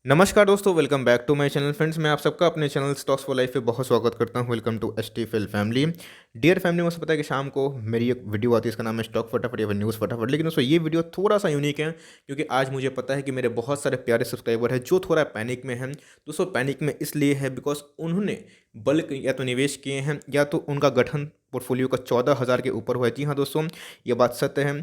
नमस्कार दोस्तों, welcome back to my channel friends. मैं आप सबका अपने चैनल स्टॉक्स फॉर लाइफ पे बहुत स्वागत करता हूं। Welcome to STFL family. Dear family, मुझे पता है कि शाम को मेरी एक वीडियो आती है, इसका नाम है स्टॉक फटाफट या फिर न्यूज़ फटाफट। लेकिन दोस्तों ये वीडियो थोड़ा सा यूनिक है क्योंकि आज मुझे पता है कि मेरे बहुत सारे प्यारे सब्सक्राइबर हैं जो थोड़ा पैनिक में हैं। दोस्तों पैनिक में इसलिए है बिकॉज उन्होंने बल्क या तो निवेश किए हैं या तो उनका गठन पोर्टफोलियो का 14,000 के ऊपर हुआ है। जी हाँ दोस्तों, ये बात सत्य है।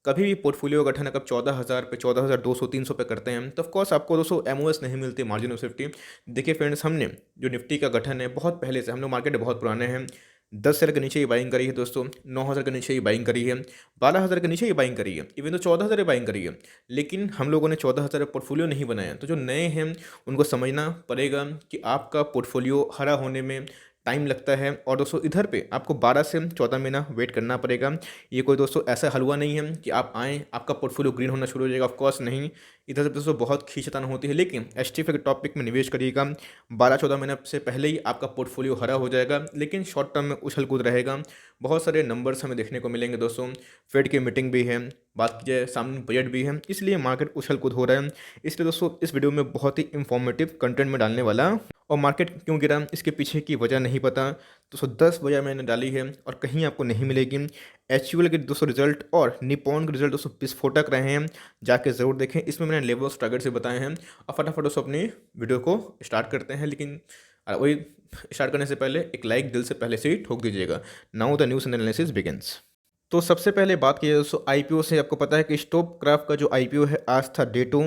कभी भी पोर्टफोलियो का गठन अगर 14,000 पे 14,200 300 पे करते हैं तो ऑफकोर्स आपको दोस्तों एमओएस नहीं मिलती, मार्जिन ऑफ सेफ्टी। देखिए फ्रेंड्स, हमने जो निफ्टी का गठन है बहुत पहले से, हम लोग मार्केट में बहुत पुराने हैं। 10,000 के नीचे ही बाइंग करी है दोस्तों, 9,000 के नीचे ही बाइंग करी है, 12,000 के नीचे ही बाइंग करी है, इवन तो 14,000 बाइंग करी है। लेकिन हम लोगों ने 14,000 पोर्टफोलियो नहीं बनाया। तो जो नए हैं उनको समझना पड़ेगा कि आपका पोर्टफोलियो हरा होने में टाइम लगता है। और दोस्तों इधर पे आपको 12 से 14 महीना वेट करना पड़ेगा। ये कोई दोस्तों ऐसा हलवा नहीं है कि आप आएँ आपका पोर्टफोलियो ग्रीन होना शुरू हो जाएगा। ऑफकोर्स नहीं, इधर से दोस्तों बहुत खींचतान होती है। लेकिन एसटीएफ के टॉपिक में निवेश करिएगा, 12-14 महीने से पहले ही आपका पोर्टफोलियो हरा हो जाएगा। लेकिन शॉर्ट टर्म में उछल कूद रहेगा, बहुत सारे नंबर्स हमें देखने को मिलेंगे दोस्तों। फेड की मीटिंग भी है, बात कीजिए सामने बजट भी है, इसलिए मार्केट उछल कूद हो रहा है। इसलिए दोस्तों इस वीडियो में बहुत ही इंफॉर्मेटिव कंटेंट में डालने वाला। और मार्केट क्यों गिरा इसके पीछे की वजह नहीं पता, तो 10 वजह मैंने डाली है और कहीं आपको नहीं मिलेगी। एचयूएल के दोस्तों रिजल्ट और निपॉन के रिजल्ट दोस्तों विस्फोटक रहे हैं, जाके ज़रूर देखें। इसमें मैंने लेवल्स टारगेट से बताए हैं। और फटाफट दोस्तों अपनी वीडियो को स्टार्ट करते हैं। लेकिन वही स्टार्ट करने से पहले एक लाइक दिल से पहले से ही ठोक दीजिएगा। Now the news analysis begins. तो सबसे पहले बात की जाए दोस्तों आईपीओ से, आपको पता है कि स्टॉक क्राफ्ट का जो आईपीओ है आज था डे 2,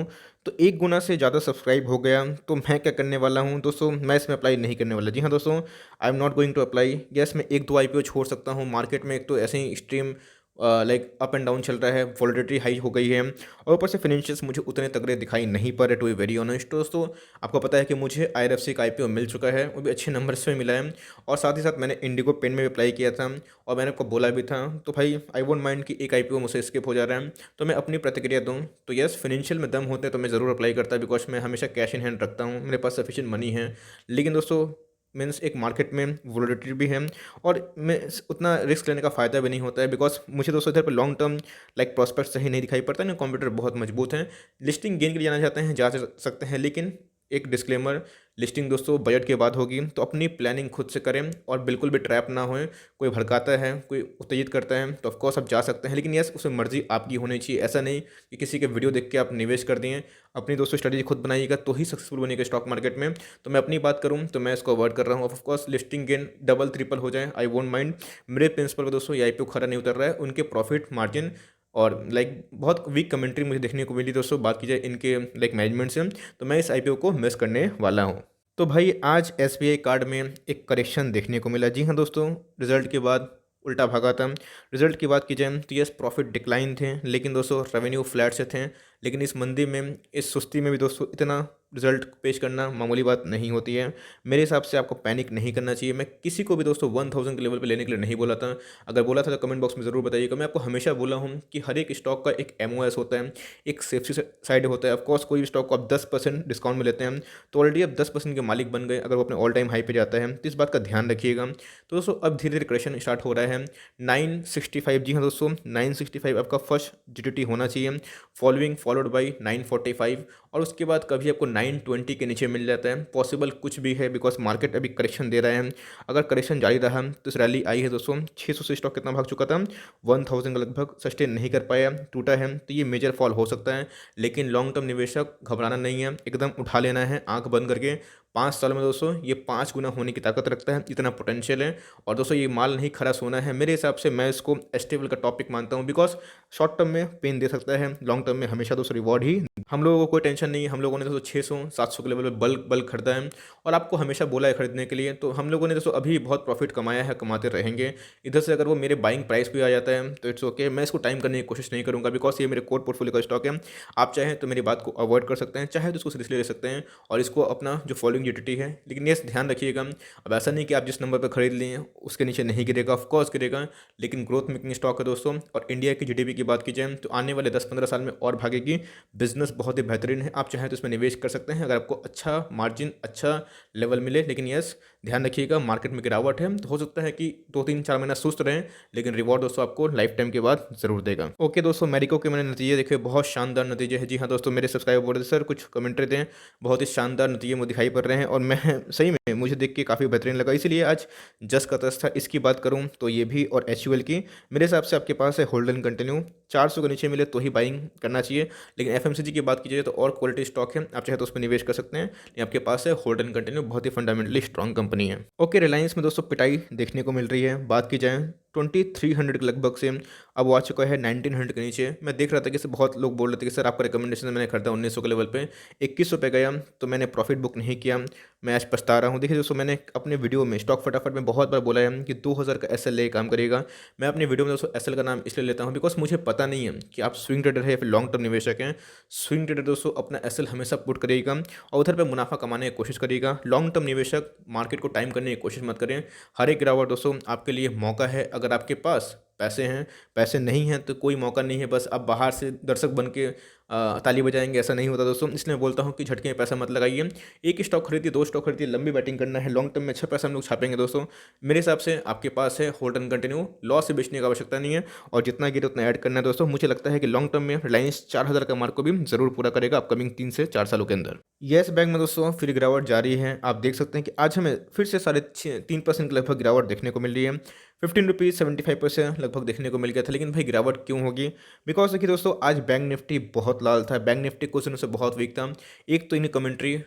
तो 1 गुना से ज़्यादा सब्सक्राइब हो गया। तो मैं क्या करने वाला हूं दोस्तों, मैं इसमें अप्लाई नहीं करने वाला। जी हाँ दोस्तों, I am not going to apply. Yes, मैं 1-2 आईपीओ छोड़ सकता हूं। मार्केट में एक तो ऐसे ही extreme like up and down चल रहा है, वॉलेटिलिटी हाई हो गई है और ऊपर से फाइनेंशियल्स मुझे उतने तगड़े दिखाई नहीं पड़ रहे। टू बी वेरी ऑनेस्ट दोस्तों, आपको पता है कि मुझे आईआरएफसी का आईपीओ मिल चुका है, वो भी अच्छे नंबर से मिला है। और साथ ही साथ मैंने इंडिगो पेन में भी अप्लाई किया था और मैंने आपको बोला भी था। तो भाई आई वोंट माइंड कि एक आईपीओ मुझसे स्किप हो जा रहा है, तो मैं अपनी प्रतिक्रिया दूँ। तो यस, फाइनेंशियल में दम होते हैं तो मैं ज़रूर अप्लाई करता, बिकॉज मैं हमेशा कैश इन हैंड रखता हूँ, मेरे पास सफिशिएंट मनी है। लेकिन दोस्तों मीन्स एक मार्केट में वोलेटिलिटी भी है और मैं उतना रिस्क लेने का फ़ायदा भी नहीं होता है, बिकॉज मुझे दोस्तों इधर पर लॉन्ग टर्म लाइक प्रॉस्पेक्ट सही नहीं दिखाई पड़ता है। कंप्यूटर बहुत मजबूत हैं, लिस्टिंग गेन के लिए जाना चाहते हैं जा सकते हैं। लेकिन एक डिस्क्लेमर, लिस्टिंग दोस्तों बजट के बाद होगी, तो अपनी प्लानिंग खुद से करें और बिल्कुल भी ट्रैप ना होए। कोई भड़काता है, कोई उत्तेजित करता है तो ऑफकोर्स आप जा सकते हैं, लेकिन यस उसमें मर्जी आपकी होनी चाहिए। ऐसा नहीं कि किसी के वीडियो देख के आप निवेश कर दिए। अपनी दोस्तों स्ट्रेटेजी खुद बनाइएगा तो ही सक्सेसफुल बनिएगा स्टॉक मार्केट में। तो मैं अपनी बात करूँ तो मैं इसको अवॉइड कर रहा हूँ। Of course listing gain double triple हो जाए, आई वोंट माइंड। मेरे प्रिंसिपल पर दोस्तों ये आईपीओ खरा नहीं उतर रहा है, उनके प्रॉफिट मार्जिन और लाइक बहुत वीक कमेंट्री मुझे देखने को मिली दोस्तों। बात की जाए इनके लाइक मैनेजमेंट से, तो मैं इस आईपीओ को मिस करने वाला हूँ। तो भाई आज एसबीआई कार्ड में एक करेक्शन देखने को मिला। जी हाँ दोस्तों, रिजल्ट के बाद उल्टा भागा था। रिजल्ट की बात की जाए तो यस प्रॉफिट डिक्लाइन थे, लेकिन दोस्तों रेवेन्यू फ्लैट से थे। लेकिन इस मंदी में, इस सुस्ती में भी दोस्तों इतना रिजल्ट पेश करना मामूली बात नहीं होती है। मेरे हिसाब से आपको पैनिक नहीं करना चाहिए। मैं किसी को भी दोस्तों 1000 के लेवल पे लेने के लिए नहीं बोला था। अगर बोला था तो कमेंट बॉक्स में ज़रूर बताइएगा। मैं आपको हमेशा बोला हूँ कि हर एक स्टॉक का एक एमओएस होता है, एक सेफ्टी साइड होता है। ऑफकोर्स कोई भी स्टॉक को आप 10% डिस्काउंट में लेते हैं तो ऑलरेडी आप 10% के मालिक बन गए अगर वो अपने ऑल टाइम हाई पे जाता है, तो इस बात का ध्यान रखिएगा। तो दोस्तों अब धीरे धीरे करेक्शन स्टार्ट हो रहा है। 965, जी हाँ दोस्तों 965 आपका फर्स्ट जीटीटी होना चाहिए, फॉलोड बाई 945 और उसके बाद कभी आपको 920 के नीचे मिल जाता है। पॉसिबल कुछ भी है, बिकॉज मार्केट अभी करेक्शन दे रहा है। अगर करेक्शन जारी रहा तो इस रैली आई है दोस्तों, 600 से स्टॉक कितना भाग चुका था, 1000 का लगभग सस्टेन नहीं कर पाया, टूटा है। तो ये मेजर फॉल हो सकता है। लेकिन लॉन्ग टर्म निवेशक घबराना नहीं है, एकदम उठा लेना है आंख बंद करके। 5 साल में दोस्तों ये 5 गुना होने की ताकत रखता है, इतना पोटेंशियल है। और दोस्तों ये माल नहीं खरा सोना है। मेरे हिसाब से मैं इसको स्टेबल का टॉपिक मानता हूँ, बिकॉज शॉर्ट टर्म में पेन दे सकता है, लॉन्ग टर्म में हमेशा दोस्तों रिवॉर्ड ही। हम लोगों को कोई टेंशन नहीं है, हम लोगों ने दोस्तों 600-700 के लेवल पे बल्क खरीदा है और आपको हमेशा बोला है खरीदने के लिए। तो हम लोगों ने दोस्तों अभी बहुत प्रॉफिट कमाया है, कमाते रहेंगे। इधर से अगर वो मेरे बाइंग प्राइस पे आ जाता है तो इट्स ओके, मैं इसको टाइम करने की कोशिश नहीं करूँगा, बिकॉज ये मेरे कोर पोर्टफोलियो का स्टॉक है। आप चाहें तो मेरी बात को अवॉइड कर सकते हैं, चाहे तो इसको सीरियसली ले सकते हैं और इसको अपना जो फॉलोइंग यूटिलिटी है। लेकिन ये ध्यान रखिएगा, अब ऐसा नहीं कि आप जिस नंबर पर खरीद लिए उसके नीचे नहीं गिरेगा, ऑफकोर्स गिरेगा। लेकिन ग्रोथ मेकिंग स्टॉक है दोस्तों। और इंडिया की जीडीपी की बात की जाए तो आने वाले 10-15 साल में और भागेगी। बिजनेस बहुत ही बेहतरीन है, आप चाहें तो इसमें निवेश कर सकते हैं अगर आपको अच्छा मार्जिन, अच्छा लेवल मिले। लेकिन यस, ध्यान रखिएगा, मार्केट में गिरावट है तो हो सकता है कि 2-3-4 महीना सुस्त रहें, लेकिन रिवॉर्ड दोस्तों आपको लाइफ टाइम के बाद ज़रूर देगा। ओके दोस्तों, मैरिको के मैंने नतीजे देखे, बहुत शानदार नतीजे हैं। जी हाँ दोस्तों, मेरे सब्सक्राइबर बोल रहे थे सर कुछ कमेंट्री दें, बहुत ही शानदार नतीजे मुझे दिखाई पड़ रहे हैं और मैं सही में मुझे देख के काफ़ी बेहतरीन लगा, इसलिए आज जस का तस था। इसकी बात करूँ तो ये भी और एचयूएल की, मेरे हिसाब से आपके पास है होल्ड एंड कंटिन्यू, 400 के नीचे मिले तो ही बाइंग करना चाहिए। लेकिन एफएमसीजी की बात की जाए तो और क्वालिटी स्टॉक है, आप चाहे तो उस पर निवेश कर सकते हैं। लेकिन आपके पास है होल्ड एंड कंटिन्यू, बहुत ही फंडामेंटली स्ट्रॉन्ग कंपनी है। ओके, रिलायंस में दोस्तों पिटाई देखने को मिल रही है। बात की जाए 2300 के लगभग से अब वो आ चुका है 1900 के नीचे। मैं देख रहा था कि इसे बहुत लोग बोल रहे थे कि सर आपका रिकमेंडेशन मैंने खरीदा 1900 के लेवल पे, 2100 पे गया तो मैंने प्रॉफिट बुक नहीं किया, मैं आज पछता रहा हूँ। देखिए दोस्तों, मैंने अपने वीडियो में स्टॉक फटाफट में बहुत बार बोला है कि 2000 का एसएल ले काम करेगा। मैं अपने वीडियो में दोस्तों एसएल का नाम इसलिए लेता हूँ बिकॉज मुझे पता नहीं है कि आप स्विंग ट्रेडर है या फिर लॉन्ग टर्म निवेशक हैं। स्विंग ट्रेडर दोस्तों अपना एसएल हमेशा पुट करेगा और उधर पर मुनाफा कमाने की कोशिश करेगा। लॉन्ग टर्म निवेशक मार्केट को टाइम करने की कोशिश मत करें। हर एक गिरावट दोस्तों आपके लिए मौका है। अगर आपके पास पैसे हैं, पैसे नहीं हैं तो कोई मौका नहीं है, बस आप बाहर से दर्शक बन के ताली बजाएंगे, ऐसा नहीं होता दोस्तों। इसलिए बोलता हूँ कि झटके में पैसा मत लगाइए। एक स्टॉक खरीदिए, 2 स्टॉक खरीदिए, लंबी बैटिंग करना है, लॉन्ग टर्म में अच्छा पैसा हम लोग छापेंगे दोस्तों। मेरे हिसाब से आपके पास है होल्ड एंड कंटिन्यू, लॉस से बेचने की आवश्यकता नहीं है और जितना गिरे उतना ऐड करना है दोस्तों। मुझे लगता है कि लॉन्ग टर्म में रिलायंस 4000 का मार्क को भी जरूर पूरा करेगा अपकमिंग 3 से 4 सालों के अंदर। येस बैंक में दोस्तों फिर गिरावट जारी है। आप देख सकते हैं कि आज हमें फिर से 3.5% के लगभग गिरावट देखने को मिल रही है। 15 रुपीज़ 75 पैसे लगभग देखने को मिल गया था। लेकिन भाई गिरावट क्यों होगी? बिकॉज देखिए दोस्तों, आज बैंक निफ्टी बहुत लाल था, बैंक निफ्टी कुछ दिनों से बहुत वीक था। एक तो इन्हें कमेंट्री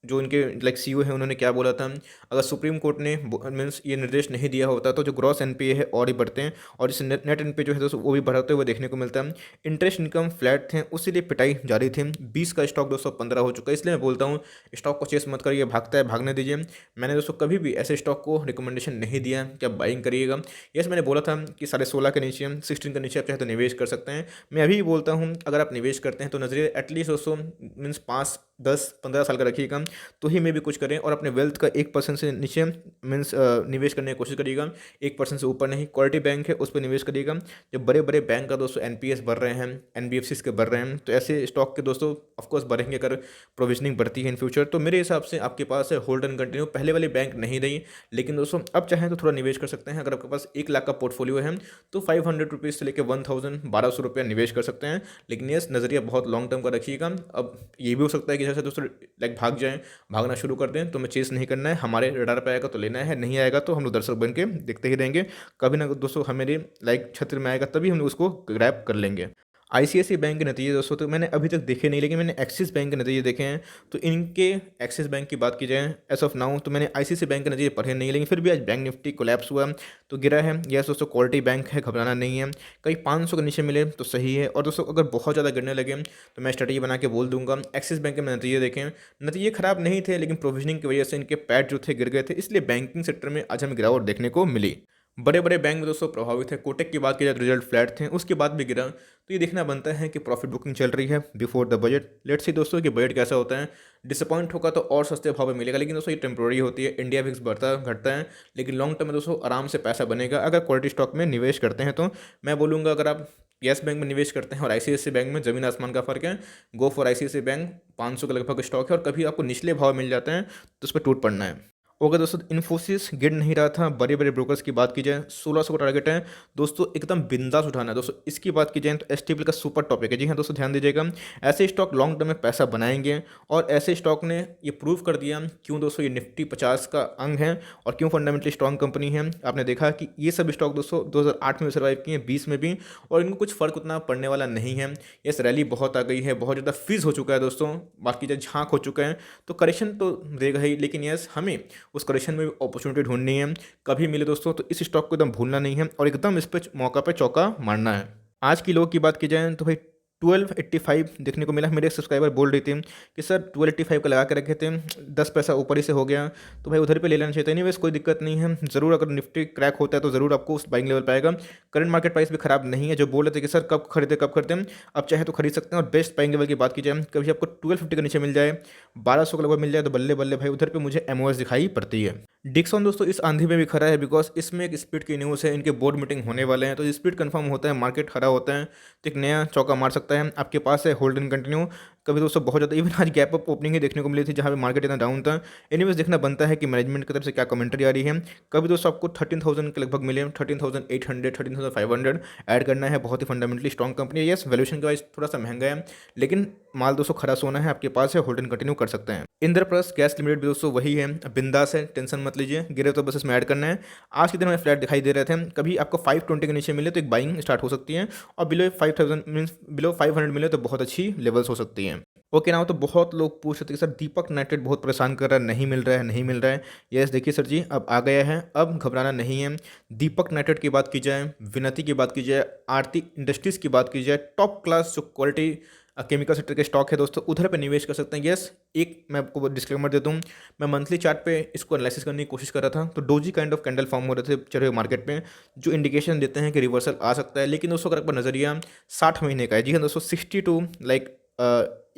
जो इनके लाइक सीईओ है उन्होंने क्या बोला था, अगर सुप्रीम कोर्ट ने मीन्स ये निर्देश नहीं दिया होता तो जो ग्रॉस एनपीए है और ही बढ़ते हैं और इस नेट एनपीए जो है दोस्तों वो भी बढ़ते हुए देखने को मिलता है। इंटरेस्ट इनकम फ्लैट थे, उसीलिए पिटाई जारी थी। 20 का स्टॉक दोस्तों 15 हो चुका है। इसलिए मैं बोलता हूँ स्टॉक को चेस मत करिए, भागता है भागने दीजिए। मैंने दोस्तों कभी भी ऐसे स्टॉक को रिकमेंडेशन नहीं दिया कि आप बाइंग करिएगा। यस, मैंने बोला था कि 16.5 के नीचे 16 के नीचे आप चाहे तो निवेश कर सकते हैं। मैं अभी बोलता हूँ अगर आप निवेश करते हैं तो नजरिए एटलीस्ट दोस्तों मीन्स 5-10-15 साल का रखिएगा तो ही में भी कुछ करें और अपने वेल्थ का 1% से नीचे मीन्स निवेश करने की कोशिश करिएगा। 1% से ऊपर नहीं। क्वालिटी बैंक है उस पर निवेश करिएगा। जब बड़े बड़े बैंक का दोस्तों एनपीएस बढ़ रहे हैं, एनबीएफसीज के बढ़ रहे हैं, तो ऐसे स्टॉक के दोस्तों ऑफकोर्स बढ़ेंगे अगर प्रोविजनिंग बढ़ती है इन फ्यूचर। तो मेरे हिसाब से आपके पास है होल्ड एंड कंटिन्यू। पहले वाली बैंक नहीं रही, लेकिन दोस्तों अब चाहें तो थोड़ा निवेश कर सकते हैं। अगर आपके पास 1 लाख का पोर्टफोलियो है तो 500 रुपीज़ से लेकर 1200 रुपया निवेश कर सकते हैं। लेकिन ये नज़रिया बहुत लॉन्ग टर्म का रखिएगा। अब ये भी हो सकता है कि जैसे दोस्तों लाइक भाग जाएं, भागना शुरू कर दें, तो हमें चेस नहीं करना है। हमारे रडार पे आएगा तो लेना है, नहीं आएगा तो हम लोग दर्शक बन के देखते ही रहेंगे। कभी ना दोस्तों हमारे लाइक छत्र में आएगा तभी हम लोग उसको ग्रैब कर लेंगे। आईसीआईसीआई बैंक के नतीजे दोस्तों तो मैंने अभी तक देखे नहीं, लेकिन मैंने एक्सिस बैंक के नतीजे देखे हैं। तो इनके एक्सिस बैंक की बात की जाए एज ऑफ नाउ तो मैंने आईसीआईसीआई बैंक के नतीजे पढ़े नहीं, लेकिन फिर भी आज बैंक निफ्टी कोलैप्स हुआ तो गिरा है। यस दोस्तों, क्वालिटी बैंक है, घबराना नहीं है। कहीं 500 के नीचे मिले तो सही है। और दोस्तों अगर बहुत ज़्यादा गिरने लगे तो मैं स्ट्रेटेजी बना के बोल दूंगा। एक्सिस बैंक के मैं नतीजे देखें, नतीजे खराब नहीं थे, लेकिन प्रोविजनिंग की वजह से इनके पैड जो थे गिर गए थे, इसलिए बैंकिंग सेक्टर में आज हमें गिरावट देखने को मिली। बड़े बड़े बैंक में दोस्तों प्रभावित है। कोटक की बात की जाए तो रिजल्ट फ्लैट थे, उसके बाद भी गिरा। तो ये देखना बनता है कि प्रॉफिट बुकिंग चल रही है before the budget. Let's see दोस्तों कि बजट कैसा होता है। डिसअपॉइंट होगा तो और सस्ते भाव में मिलेगा, लेकिन दोस्तों ये टेम्प्रोरी होती है। इंडिया विक्स बढ़ता घटता है, लेकिन लॉन्ग टर्म में दोस्तों आराम से पैसा बनेगा अगर क्वालिटी स्टॉक में निवेश करते हैं। तो मैं बोलूँगा अगर आप येस बैंक में निवेश करते हैं और आईसीआईसीआई बैंक में ज़मीन आसमान का फर्क है, गो फॉर आईसीआईसीआई बैंक। 500 के लगभग स्टॉक है और कभी आपको निचले भाव मिल जाते हैं तो उस पर टूट पड़ना है। ओके दोस्तों, इन्फोसिस गिर नहीं रहा था। बड़े बड़े ब्रोकर्स की बात की जाए 1600 का टारगेट है दोस्तों, एकदम बिंदास उठाना है दोस्तों। इसकी बात की जाए तो एसटीपी का सुपर टॉपिक है। जी हाँ दोस्तों, ध्यान दीजिएगा। ऐसे स्टॉक लॉन्ग टर्म में पैसा बनाएंगे और ऐसे स्टॉक ने ये प्रूव कर दिया क्यों दोस्तों ये निफ्टी 50 का अंग है और क्यों फंडामेंटली स्ट्रॉन्ग कंपनी है। आपने देखा कि ये सब स्टॉक दोस्तों 2008 में सर्वाइव किए, 20 में भी, और इनको कुछ फर्क उतना पड़ने वाला नहीं है। ये रैली बहुत आ गई है, बहुत ज़्यादा फिज हो चुका है दोस्तों, बाकी जो झांक हो चुका है, तो करेक्शन तो देगा ही, लेकिन यस हमें उस करेक्शन में अपॉर्चुनिटी ढूंढनी है। कभी मिले दोस्तों तो इस स्टॉक को एकदम भूलना नहीं है और एकदम इस पे मौका पे चौका मारना है। आज की लो की बात की जाए तो भाई 1285 देखने को मिला। मेरे सब्सक्राइबर बोल रहे थे कि सर 1285 का लगा के रखे थे, 10 पैसा ऊपर ही से हो गया, तो भाई उधर पे ले लेना चाहिए था। नहीं वैसे कोई दिक्कत नहीं है, ज़रूर अगर निफ्टी क्रैक होता है तो ज़रूर आपको उस बाइंग लेवल पे आएगा। करंट मार्केट प्राइस भी खराब नहीं है। जो बोल रहे थे कि सर कब खरीदे कब खरीदे, अब चाहे तो खरीद सकते हैं। और बेस्ट बाइंग लेवल की बात की जाए कभी आपको 1250 के नीचे मिल जाए, 1200 के लगभग मिल जाए तो बल्ले बल्ले भाई, उधर पर मुझे एमओएस दिखाई पड़ती है। डिक्सन दोस्तों इस आंधी में भी खड़ा है बिकॉज इसमें एक स्पीड की न्यूज़ है, इनके बोर्ड मीटिंग होने वाले हैं, तो स्पीड कंफर्म होता है, मार्केट खड़ा होता है तो एक नया चौका मार सकता है। आपके पास है होल्ड एंड कंटिन्यू, कभी दोस्तों बहुत ज़्यादा इवन आज गैप अप ओपनिंग ही देखने को मिली थी जहाँ पे मार्केट इतना डाउन था। एनीवेज देखना बनता है कि मैनेजमेंट की तरफ से क्या कमेंट्री आ रही है। कभी दोस्तों आपको 13,000 के लगभग मिले, 13,800 13,500 ऐड करना है। बहुत ही फंडामेंटली स्ट्रॉन्ग कंपनी है। यस वैल्यूएशन का वाइज थोड़ा सा महंगा है, लेकिन माल दोस्तों खरा सोना है, आपके पास है, होल्ड एंड कंटिन्यू कर सकते हैं। इंद्रप्रस्थ गैस लिमिटेड भी दोस्तों वही है, बिंदास है, टेंशन मत लीजिए, गिरे तो बस इसमें ऐड करना है। आज के दिन में फ्लैट दिखाई दे रहे थे, कभी आपको 520 के नीचे मिले तो एक बाइंग स्टार्ट हो सकती है, और बिलो 5,000 मीन्स बिलो 500 मिले तो बहुत अच्छी लेवल्स हो सकती हैं। ओके ना, तो बहुत लोग पूछ रहे थे कि सर दीपक नाइट्रेट बहुत परेशान कर रहा है, नहीं मिल रहा है, नहीं मिल रहा है। यस देखिए सर जी, अब आ गया है, अब घबराना नहीं है। दीपक नाइट्रेट की बात की जाए, विनती की बात की जाए, आरती इंडस्ट्रीज़ की बात की जाए, टॉप क्लास जो क्वालिटी केमिकल सेक्टर के स्टॉक है दोस्तों, उधर पे निवेश कर सकते हैं। यस एक मैं आपको डिस्क्लेमर देता हूँ, मैं मंथली चार्ट पे इसको एनालिसिस करने की कोशिश कर रहा था, तो doji kind of candle form हो रहे थे चढ़े हुए मार्केट में, जो इंडिकेशन देते हैं कि रिवर्सल आ सकता है। लेकिन दोस्तों अगर आपका नज़रिया 60 महीने का है, जी हाँ दोस्तों, 62 लाइक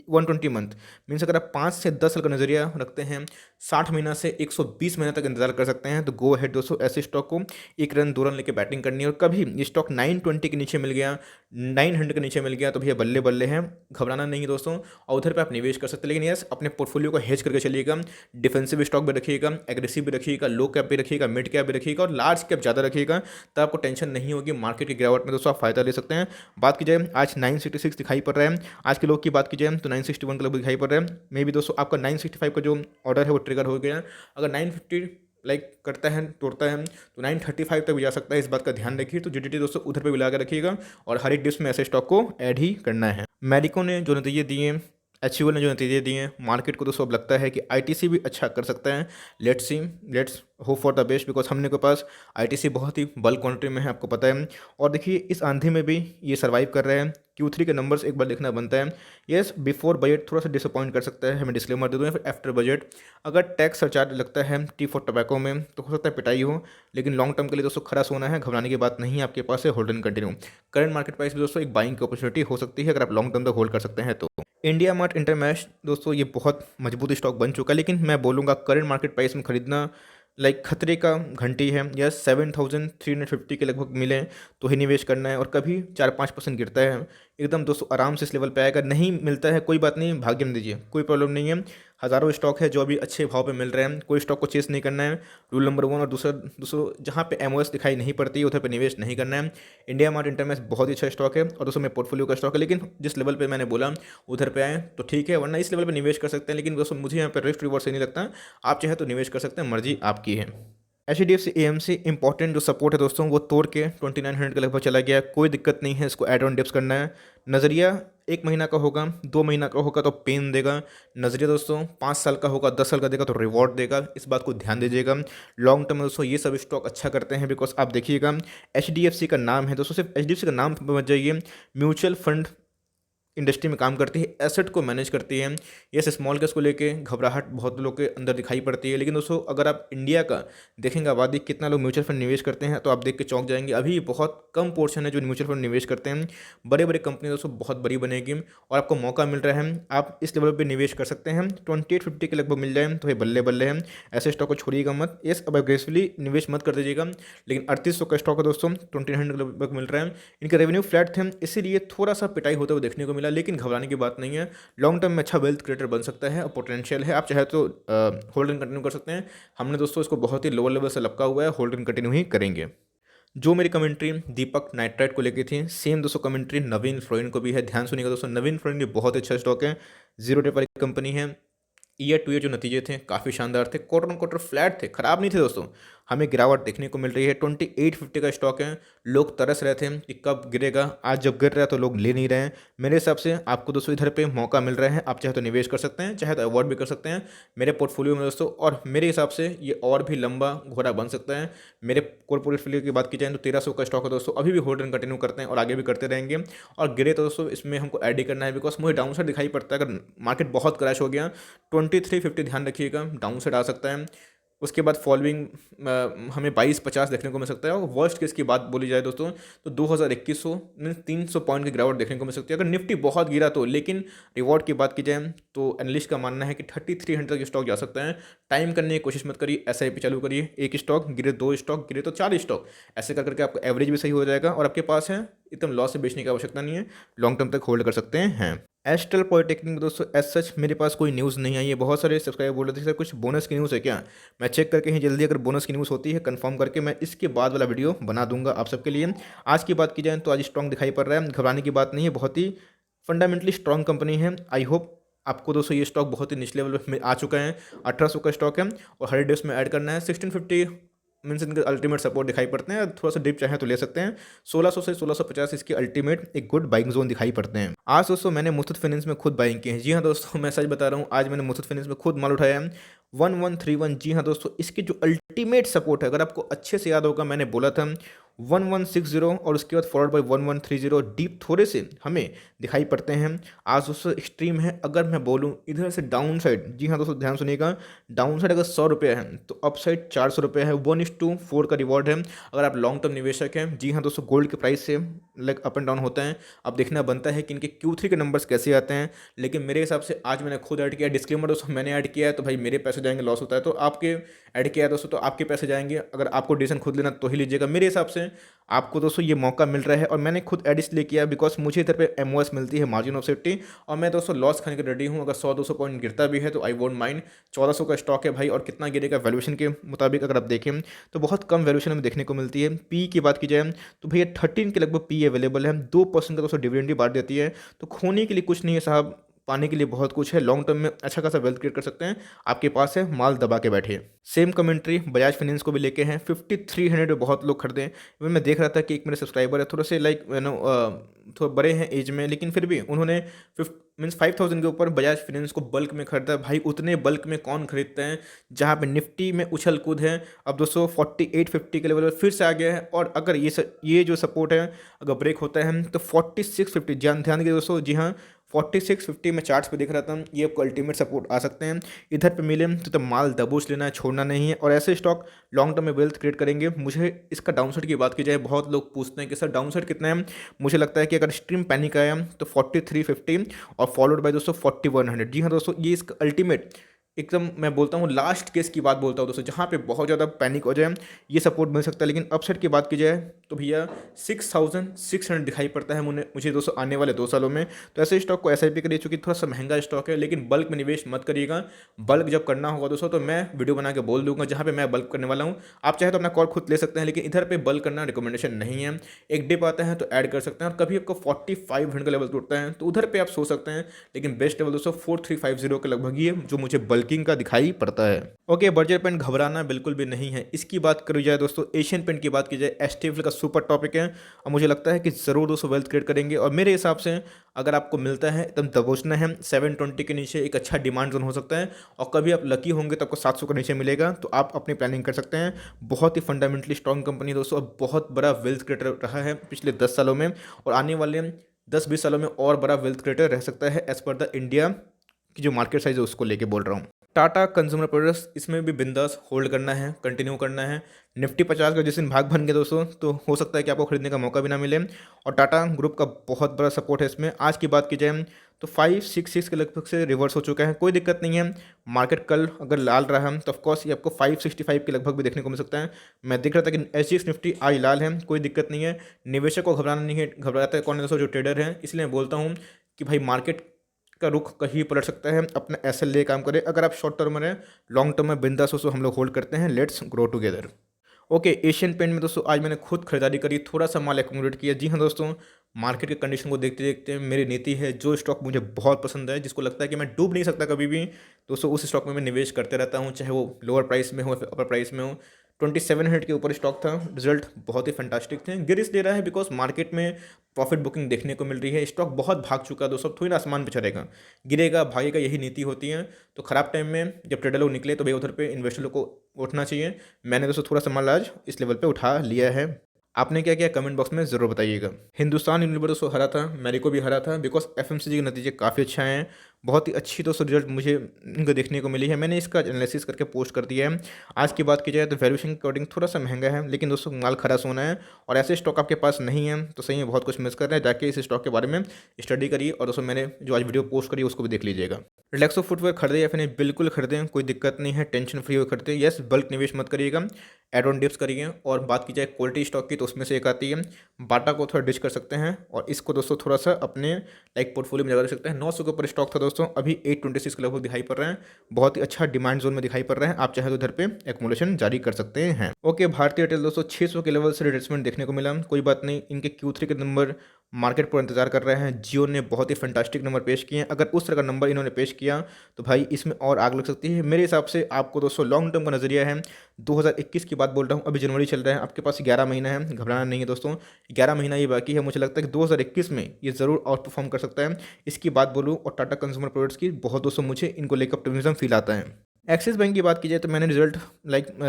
120 मंथ, मीन्स अगर आप 5 से 10 साल का नज़रिया रखते हैं, 60 महीना से 120 महीने तक इंतजार कर सकते हैं, तो गो अहेड दोस्तों, ऐसे स्टॉक को 1 रन 2 रन लेके बैटिंग करनी है। और कभी ये स्टॉक 920 के नीचे मिल गया, 900 के नीचे मिल गया, तो भैया बल्ले बल्ले हैं, घबराना नहीं है दोस्तों, और उधर पे आप निवेश कर सकते हैं। लेकिन यस अपने पोर्टफोलियो को हेज करके चलिएगा, डिफेंसिव स्टॉक भी रखिएगा, एग्रेसिव भी रखिएगा, लो कैप भी रखिएगा, मिड कैप भी रखिएगा, और लार्ज कैप ज़्यादा रखिएगा, तो आपको टेंशन नहीं होगी। मार्केट की गिरावट में दोस्तों आप फायदा ले सकते हैं। बात की जाए आज 966 दिखाई पड़ रहा है, आज के लोग की बात की जाए तो 961 के लगभग दिखाई पड़ रहा है। मे भी दोस्तों आपका 965 का जो ऑर्डर है वो ट्रिगर हो गया। अगर 950 लाइक करता है, तोड़ता है, तो 935 तक भी जा सकता है, इस बात का ध्यान रखिए। तो जीडीटी दोस्तों उधर पे भी लगा के रखिएगा, और हर एक डिप्स में ऐसे स्टॉक को ऐड ही करना है। मैरिको ने जो नतीजे दिए, एचयूएल ने जो नतीजे दिए, मार्केट को दोस्तों अब लगता है कि आईटीसी भी अच्छा कर सकता है। Let's see, let's hope for the best, because हमने के पास आईटीसी बहुत ही बल्क क्वांटिटी में है, आपको पता है। और देखिए इस आंधी में भी ये सर्वाइव कर रहे हैं। Q3 के नंबर्स एक बार देखना बनता है। यस बिफोर बजट थोड़ा सा डिसअपॉइंट कर सकता है, हमें डिस्क्लेमर दे दूँ, या फिर आफ्टर बजट अगर टैक्स सरचार्ज लगता है टी फॉर टबैको में, तो हो सकता है पिटाई हो। लेकिन लॉन्ग टर्म के लिए दोस्तों खरा सोना है, घबराने की बात नहीं है, आपके पास है, hold and continue. Current market price भी दोस्तों एक बाइंग की अपॉर्चुनिटी हो सकती है, अगर आप लॉन्ग टर्म तक होल्ड कर सकते हैं तो। इंडिया मार्ट इंटरमैश दोस्तों ये बहुत मजबूत स्टॉक बन चुका है, लेकिन मैं बोलूँगा करंट मार्केट प्राइस में खरीदना लाइक खतरे का घंटी है। या 7,350 के लगभग मिले तो ही निवेश करना है, और कभी 4-5% गिरता है, एकदम दोस्तों आराम से इस लेवल पे आएगा। नहीं मिलता है कोई बात नहीं, भाग्य में दीजिए, कोई प्रॉब्लम नहीं है। हज़ारों स्टॉक है जो अभी अच्छे भाव पे मिल रहे हैं, कोई स्टॉक को चेस नहीं करना है, रूल नंबर 1। और दूसरा जहाँ पे एमओएस दिखाई नहीं पड़ती उधर पे निवेश नहीं करना है। इंडिया मार्ट इंटरमैश बहुत ही अच्छा स्टॉक है, और दोस्तों में पोर्टफोलियो का स्टॉक है, लेकिन जिस लेवल पे मैंने बोला उधर पे आए तो ठीक है, वरना इस लेवल पे निवेश कर सकते हैं। लेकिन दोस्तों मुझे यहाँ पे रिस्क रिवॉर्ड से नहीं लगता, आप चाहे तो निवेश कर सकते हैं, मर्जी आपकी है। HDFC AMC इंपॉर्टेंट जो सपोर्ट है दोस्तों, वो तोड़ के 2900 के लगभग चला गया, कोई दिक्कत नहीं है, इसको एड ऑन डिप्स करना है। नज़रिया 1 महीना का होगा, 2 महीना का होगा तो पेन देगा। नज़रिया दोस्तों 5 साल का होगा, 10 साल का देगा तो रिवॉर्ड देगा, इस बात को ध्यान दीजिएगा। लॉन्ग टर्म में दोस्तों ये सब स्टॉक अच्छा करते हैं, बिकॉज आप देखिएगा HDFC का नाम है दोस्तों, सिर्फ HDFC का नाम मत जाइए, म्यूचुअल फंड इंडस्ट्री में काम करती है, एसेट को मैनेज करती है। ये स्मॉल कैप्स को लेके घबराहट बहुत लोग के अंदर दिखाई पड़ती है, लेकिन दोस्तों अगर आप इंडिया का देखेंगे आबादी कितना लोग म्यूचुअल फंड निवेश करते हैं, तो आप देख के चौंक जाएंगे। अभी बहुत कम पोर्शन है जो म्यूचुअल फंड निवेश करते हैं। बड़े बड़े कंपनी दोस्तों बहुत बड़ी बनेगी, और आपको मौका मिल रहा है, आप इस लेवल पर निवेश कर सकते हैं। 2850 के लगभग मिल जाए तो ये बल्ले बल्ले हैं, ऐसे स्टॉक को छोड़िएगा मत। यस अब एग्रेसिवली निवेश मत कर दीजिएगा, लेकिन 3800 का स्टॉक है दोस्तों, 2900 के लगभग मिल रहा है। इनके रेवेन्यू फ्लैट थे, इसीलिए थोड़ा सा पिटाई होते हुए देखने को मिला, लेकिन घबराने की बात नहीं है। लॉन्ग टर्म में अच्छा वेल्थ क्रिएटर बन सकता है, और पोटेंशियल है, आप चाहे तो होल्ड एंड कंटिन्यू कर सकते हैं। हमने दोस्तों इसको बहुत ही लोअर लेवल से लपका हुआ है, होल्ड एंड कंटिन्यू ही करेंगे। जो मेरी कमेंट्री दीपक नाइट्राइट को लेके थी, सेम दोस्तों कमेंट्री नवीन फ्लोरिन को भी है। ध्यान सुनिएगा दोस्तों, नवीन फ्लोरिन भी बहुत अच्छा स्टॉक है, जीरो डेट वाली कंपनी है। ईयर टू ईयर जो नतीजे थे काफ़ी शानदार थे, क्वार्टर ऑन क्वार्टर फ्लैट थे, खराब नहीं थे दोस्तों। हमें गिरावट देखने को मिल रही है, 2850 का स्टॉक है। लोग तरस रहे थे कि कब गिरेगा, आज जब गिर रहा है तो लोग ले नहीं रहे हैं। मेरे हिसाब से आपको दोस्तों इधर पे मौका मिल रहा है, आप चाहे तो निवेश कर सकते हैं, चाहे तो अवॉइड भी कर सकते हैं मेरे पोर्टफोलियो में दोस्तों। और मेरे हिसाब से ये और भी लंबा घोड़ा बन सकता है। मेरे कोर पोर्टफोलियो की बात की जाए तो 1300 का स्टॉक है दोस्तों, अभी भी होल्ड एंड कंटिन्यू करते हैं और आगे भी करते रहेंगे। और गिरे तो दोस्तों इसमें हमको ऐड ही करना है, बिकॉज मुझे डाउन साइड दिखाई पड़ता है। अगर मार्केट बहुत क्रैश हो गया 2350 ध्यान रखिएगा, डाउन साइड आ सकता है। उसके बाद फॉलोइंग हमें 2250 देखने को मिल सकता है। और वर्स्ट केस की बात बोली जाए दोस्तों तो 2100 मीन 300 पॉइंट की गिरावट देखने को मिल सकती है, अगर निफ्टी बहुत गिरा तो। लेकिन रिवॉर्ड की बात की जाए तो एनालिस्ट का मानना है कि 3300 तक स्टॉक जा सकता है। टाइम करने की कोशिश मत करिए, SIP चालू करिए, एक स्टॉक गिरे 2 स्टॉक गिरे तो 4 स्टॉक, ऐसे कर करके आपका एवरेज भी सही हो जाएगा, और आपके पास है एकदम लॉस से बेचने की आवश्यकता नहीं है, लॉन्ग टर्म तक होल्ड कर सकते हैं। एस्ट्रल पॉलिटेक्निक में दोस्तों एज सच मेरे पास कोई न्यूज़ नहीं आई है। बहुत सारे सब्सक्राइबर बोल रहे थे सर कुछ बोनस की न्यूज़ है क्या। मैं चेक करके ही जल्दी अगर बोनस की न्यूज़ होती है कंफर्म करके मैं इसके बाद वाला वीडियो बना दूंगा आप सबके लिए। आज की बात की जाए तो आज स्ट्रॉन्ग दिखाई पड़ रहा है, घबराने की बात नहीं है, बहुत ही फंडामेंटली स्ट्रॉन्ग कंपनी है। आई होप आपको दोस्तों ये स्टॉक बहुत ही निचले लेवल में आ चुका है। 1800 का स्टॉक है और 100 डेज में ऐड करना है। 1650 मीन्स इनके अल्टीमेट सपोर्ट दिखाई पड़ते हैं, थोड़ा सा डिप चाहे तो ले सकते हैं। 1600 से 1650 इसकी अल्टीमेट एक गुड बाइंग जोन दिखाई पड़ते हैं। आज दोस्तों मैंने मुथूट फाइनेंस में खुद बाइंग की है। जी हाँ दोस्तों, मैं सच बता रहा हूँ, आज मैंने मुथूट फाइनेंस में खुद माल उठाया है 1131। जी हाँ दोस्तों, इसकी जो अल्टीमेट सपोर्ट है, अगर आपको अच्छे से याद होगा, मैंने बोला था 1160 और उसके बाद फॉरवर्ड बाय 1130 डीप थोड़े से हमें दिखाई पड़ते हैं। आज दोस्तों एक्सट्रीम है। अगर मैं बोलूँ इधर से डाउन साइड, जी हाँ दोस्तों ध्यान सुनिएगा, डाउन साइड अगर 100 रुपये है तो अप साइड 400 रुपये है। 1:4 का रिवॉर्ड है अगर आप लॉन्ग टर्म निवेशक हैं। जी हाँ दोस्तों, गोल्ड के प्राइस से लाइक अप एंड डाउन होता है। अब देखना बनता है कि इनके Q3 के नंबर्स कैसे आते हैं, लेकिन मेरे हिसाब से आज मैंने खुद ऐड किया। डिस्क्लेमर दोस्तों मैंने ऐड किया है तो भाई मेरे पैसे जाएंगे, लॉस होता है तो आपके ऐड किया है दोस्तों तो आपके पैसे जाएंगे। अगर आपको डिसीजन खुद लेना तो ही लीजिएगा। मेरे हिसाब से आपको दोस्तों ये मौका मिल रहा है और मैंने खुद ऐड इसलिए किया बिकॉज मुझे इधर पे MOS मिलती है, मार्जिन ऑफ सेफ्टी, और मैं दोस्तों लॉस खाने के रेडी हूँ। अगर 100-200 पॉइंट गिरता भी है तो आई वोंट माइंड। 1400 का स्टॉक है भाई, और कितना गिरेगा वैल्यूएशन के मुताबिक अगर आप देखें तो बहुत कम वैल्यूएशन हमें देखने को मिलती है। पी की बात की जाए तो भैया 13 के लगभग पी अवेलेबल है। 2% का दोस्तों डिविडेंड भी बांट देती है, तो खोने के लिए कुछ नहीं है साहब, पाने के लिए बहुत कुछ है। लॉन्ग टर्म में अच्छा खासा वेल्थ क्रिएट कर सकते हैं। आपके पास है, माल दबा के बैठे। सेम कमेंट्री बजाज फाइनेंस को भी लेके हैं। 5300 में बहुत लोग खरीदे। इवन मैं देख रहा था कि एक मेरे सब्सक्राइबर है, थोड़े से लाइक थोड़ा बड़े हैं एज में, लेकिन फिर भी उन्होंने 5000 के ऊपर बजाज फाइनेंस को बल्क में खरीदा है। भाई उतने बल्क में कौन खरीदते हैं जहाँ पे निफ्टी में उछल कूद है। अब दोस्तों 4850 के लेवल पर फिर से आ गया है, और अगर ये जो सपोर्ट है अगर ब्रेक होता है तो 4650, ध्यान ध्यान के दोस्तों, जी हाँ 4650 में चार्ट्स पे दिख रहा था, ये आपको अल्टीमेट सपोर्ट आ सकते हैं। इधर पे मिले तो माल दबोच लेना है, छोड़ना नहीं है, और ऐसे स्टॉक लॉन्ग टर्म में वेल्थ क्रिएट करेंगे। मुझे इसका डाउनसाइड की बात की जाए, बहुत लोग पूछते हैं कि सर डाउनसाइड कितना है। मुझे लगता है कि अगर स्ट्रीम पैनिक आया तो 4350 और फॉलोड बाय दोस्तों 4100। जी हाँ दोस्तों, ये इसका अल्टीमेट एकदम मैं बोलता हूँ लास्ट केस की बात बोलता हूँ दोस्तों, जहाँ पे बहुत ज़्यादा पैनिक हो जाए ये सपोर्ट मिल सकता है। लेकिन अपसाइड की बात की जाए तो भैया 6600 दिखाई पड़ता है मुझे दोस्तों आने वाले 2 सालों में। तो ऐसे स्टॉक को SIP करिए, चूँकि थोड़ा सा महंगा स्टॉक है, लेकिन बल्क में निवेश मत करिएगा। बल्क जब करना होगा दोस्तों तो मैं वीडियो बना के बोल दूंगा जहाँ पे मैं बल्क करने वाला हूँ। आप चाहे तो अपना कॉल खुद ले सकते हैं, लेकिन इधर पे बल्क करना रिकमेंडेशन नहीं है। एक डिप आता है तो ऐड कर सकते हैं, और कभी आपको 4500 का लेवल टूटता है तो उधर पे आप सो सकते हैं। लेकिन बेस्ट लेवल दोस्तों 4350 के लगभग ही है जो मुझे बल्किंग का दिखाई पड़ता है। ओके, बर्जर पेंट घबराना बिल्कुल भी नहीं है। इसकी बात करी जाए दोस्तों, एशियन पेंट की बात की जाए, STFL का सुपर टॉपिक है, और मुझे लगता है कि ज़रूर दोस्तों वेल्थ क्रिएट करेंगे। और मेरे हिसाब से अगर आपको मिलता है एकदम दबोचना है। 720 के नीचे एक अच्छा डिमांड जोन हो सकता है, और कभी आप लकी होंगे तो आपको 700 के नीचे मिलेगा, तो आप अपनी प्लानिंग कर सकते हैं। बहुत ही फंडामेंटली स्ट्रॉन्ग कंपनी दोस्तों, और बहुत बड़ा वेल्थ क्रिएटर रहा है पिछले 10 सालों में, और आने वाले 10-20 सालों में और बड़ा वेल्थ क्रिएटर रह सकता है एज पर द इंडिया की जो मार्केट साइज है उसको लेके बोल रहा हूँ। टाटा कंज्यूमर प्रोडक्ट्स, इसमें भी बिंदास होल्ड करना है, कंटिन्यू करना है। निफ्टी 50 का जिस दिन भाग बन गया दोस्तों तो हो सकता है कि आपको खरीदने का मौका भी ना मिले, और टाटा ग्रुप का बहुत बड़ा सपोर्ट है इसमें। आज की बात की जाए तो 566 के लगभग से रिवर्स हो चुका है, कोई दिक्कत नहीं है। मार्केट कल अगर लाल रहा तो ऑफकोर्स ये आपको 565 के लगभग भी देखने को मिल सकता है। मैं देख रहा था कि SGX निफ्टी आज लाल है, कोई दिक्कत नहीं है। निवेशक को घबराना नहीं है, घबराता है कौन है दोस्तों, जो ट्रेडर हैं। इसलिए मैं बोलता हूँ कि भाई मार्केट का रुख कहीं पलट सकता है, अपना SL ले काम करें। अगर आप शॉर्ट टर्म में रहें, लॉन्ग टर्म में बिंदास दोस्तों हम लोग होल्ड करते हैं। Let's grow together. Okay, Asian paint में दोस्तों आज मैंने खुद खरीदारी करी, थोड़ा सा माल एक्यूमुलेट किया। जी हाँ दोस्तों, मार्केट के कंडीशन को देखते देखते मेरी नीति है, जो स्टॉक मुझे बहुत पसंद है, जिसको लगता है कि मैं डूब नहीं सकता कभी भी, दोस्तों उस स्टॉक में मैं निवेश करते रहता हूँ, चाहे वो लोअर प्राइस में हो या अपर प्राइस में हो। 2700 के ऊपर स्टॉक था, रिजल्ट बहुत ही फैंटास्टिक थे। गिर इसलिए रहा है बिकॉज मार्केट में प्रॉफिट बुकिंग देखने को मिल रही है। स्टॉक बहुत भाग चुका है दोस्तों, थोड़ी ना आसमान पे चढ़ेगा, गिरेगा भागेगा, यही नीति होती है। तो खराब टाइम में जब ट्रेडर लोग निकले तो भैया उधर पे इन्वेस्टर लोग को उठना चाहिए। मैंने दोस्तों थोड़ा सा माल आज इस लेवल पे उठा लिया है। आपने क्या किया कमेंट बॉक्स में ज़रूर बताइएगा। हिंदुस्तान यूनिलीवर दोस्तों हरा था, मैरिको भी हरा था, बिकॉज FMCG के नतीजे काफ़ी अच्छे आए हैं। बहुत ही अच्छी दोस्तों रिजल्ट मुझे इनको देखने को मिली है। मैंने इसका एनालिसिस करके पोस्ट कर दिया है। आज की बात की जाए तो वैल्यूएशन के अकॉर्डिंग थोड़ा सा महंगा है, लेकिन दोस्तों माल खरा सोना है और ऐसे स्टॉक आपके पास नहीं है तो सही में बहुत कुछ मिस कर रहे हैं। जाके इस स्टॉक के बारे में स्टडी करिए और दोस्तों मैंने जो आज वीडियो पोस्ट करी उसको भी देख लीजिएगा। रिलैक्सो फुटवेयर खरीदे या फिर नहीं, बिल्कुल खरीदें, कोई दिक्कत नहीं है, टेंशन फ्री होकर खरीदें। यस, बल्क निवेश मत करिएगा, एड ऑन डिप्स करिए। और बात की जाए क्वालिटी स्टॉक की तो उसमें से एक आती है बाटा को थोड़ा डिच कर सकते हैं और इसको दोस्तों थोड़ा सा अपने लाइक पोर्टफोलियो में जगह रख सकते हैं। 900 के ऊपर स्टॉक था दोस्तों, अभी 826 के लगभग दिखाई पड़ रहा है, बहुत ही अच्छा डिमांड जोन में दिखाई पड़ रहा है। आप चाहे तो इधर पे एक्मुलेशन जारी कर सकते हैं। ओके, भारतीय एयरटेल दोस्तों 600 के लेवल से रिट्रेसमेंट देखने को मिला, कोई बात नहीं, इनके Q3 के नंबर मार्केट पर इंतजार कर रहे हैं। जियो ने बहुत ही फैंटास्टिक नंबर पेश किए हैं, अगर उस तरह का नंबर इन्होंने पेश किया तो भाई इसमें और आग लग सकती है। मेरे हिसाब से आपको दोस्तों लॉन्ग टर्म का नजरिया है, 2021 की बात बोल रहा हूँ, अभी जनवरी चल रहा है, आपके पास 11 महीना है, घबराना नहीं है दोस्तों, 11 महीना ये बाकी है। मुझे लगता है कि 2021 में ये जरूर आउट परफॉर्म कर सकता है। इसकी बात बोलूँ और टाटा कंज्यूमर प्रोडक्ट्स की बहुत दोस्तों मुझे इनको लेकर ऑप्टिमिज्म फील आता है। एक्सिस बैंक की बात की जाए तो मैंने रिजल्ट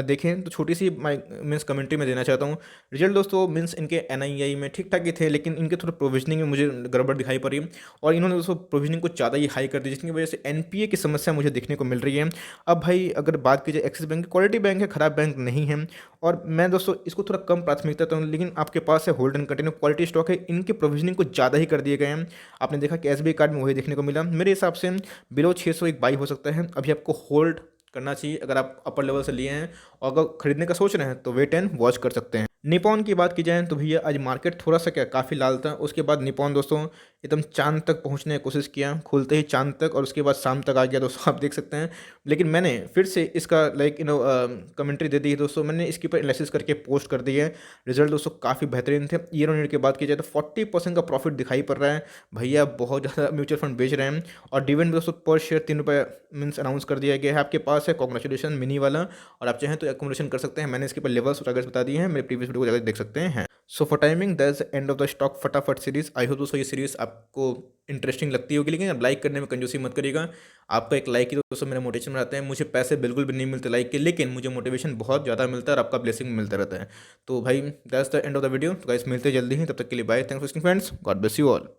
देखें तो छोटी सी मीन्स कमेंट्री में देना चाहता हूँ। रिजल्ट दोस्तों मीन्स इनके एनआईआई में ठीक ठाक ही थे, लेकिन इनके थोड़ा प्रोविजनिंग में मुझे गड़बड़ दिखाई पड़ी और इन्होंने दोस्तों प्रोविजनिंग को ज़्यादा ही हाई कर दी, जिसकी वजह से एनपीए की समस्या मुझे देखने को मिल रही है। अब भाई अगर बात की जाए एक्सिस बैंक की, क्वालिटी बैंक है, खराब बैंक नहीं है और मैं दोस्तों इसको थोड़ा कम प्राथमिकता देता हूँ, लेकिन आपके पास है hold and continue quality stock है, इनके प्रोविजनिंग को ज़्यादा ही कर दिए गए हैं। आपने देखा कि एसबीआई कार्ड में वही देखने को मिला। मेरे हिसाब से बिलो 600 एक बाई हो सकता है, अभी आपको होल्ड करना चाहिए अगर आप अपर लेवल से लिए हैं, और अगर खरीदने का सोच रहे हैं तो वेट एंड वॉच कर सकते हैं। निपॉन की बात की जाए तो भैया आज मार्केट थोड़ा सा क्या काफ़ी लाल था, उसके बाद निपॉन दोस्तों एकदम चांद तक पहुंचने की कोशिश किया, खुलते ही चांद तक, और उसके बाद शाम तक आ गया दोस्तों, आप देख सकते हैं। लेकिन मैंने फिर से इसका कमेंट्री दे दी है दोस्तों, मैंने इसके ऊपर एनालिसिस करके पोस्ट कर दी है। रिजल्ट दोस्तों काफ़ी बेहतरीन थे। ईयर ऑन ईयर की बात की जाए तो 40% का प्रॉफिट दिखाई पड़ रहा है, भैया बहुत ज़्यादा म्यूचुअल फंड बेच रहे हैं। और डिविडेंड दोस्तों पर शेयर 3 रुपये मीन्स अनाउंस कर दिया गया है, आपके पास है, कॉन्ग्रेचुलेशन मिनी वाला, और आप चाहें तो एकोमोडेशन कर सकते हैं। मैंने इसके ऊपर लेवल्स टारगेट्स बता दिए हैं, मेरे प्रीवियस वीडियो को जाकर देख सकते हैं। So for timing that's the end of the stock फटाफट सीरीज। आई होप दोस्तों ये सीरीज आपको इंटरेस्टिंग लगती होगी, लेकिन अब लाइक करने में कंजूसी मत करिएगा। आपका एक लाइक ही दोस्तों मेरा मोटिवेशन बनाते हैं। मुझे पैसे बिल्कुल भी नहीं मिलते लाइक के, लेकिन मुझे मोटिवेशन बहुत ज़्यादा मिलता है और आपका ब्लेसिंग मिलता रहता है। तो भाई that's the end of the video. तो गाइस मिलते जल्दी ही, तब तक के लिए bye, thanks for watching friends, God bless you all.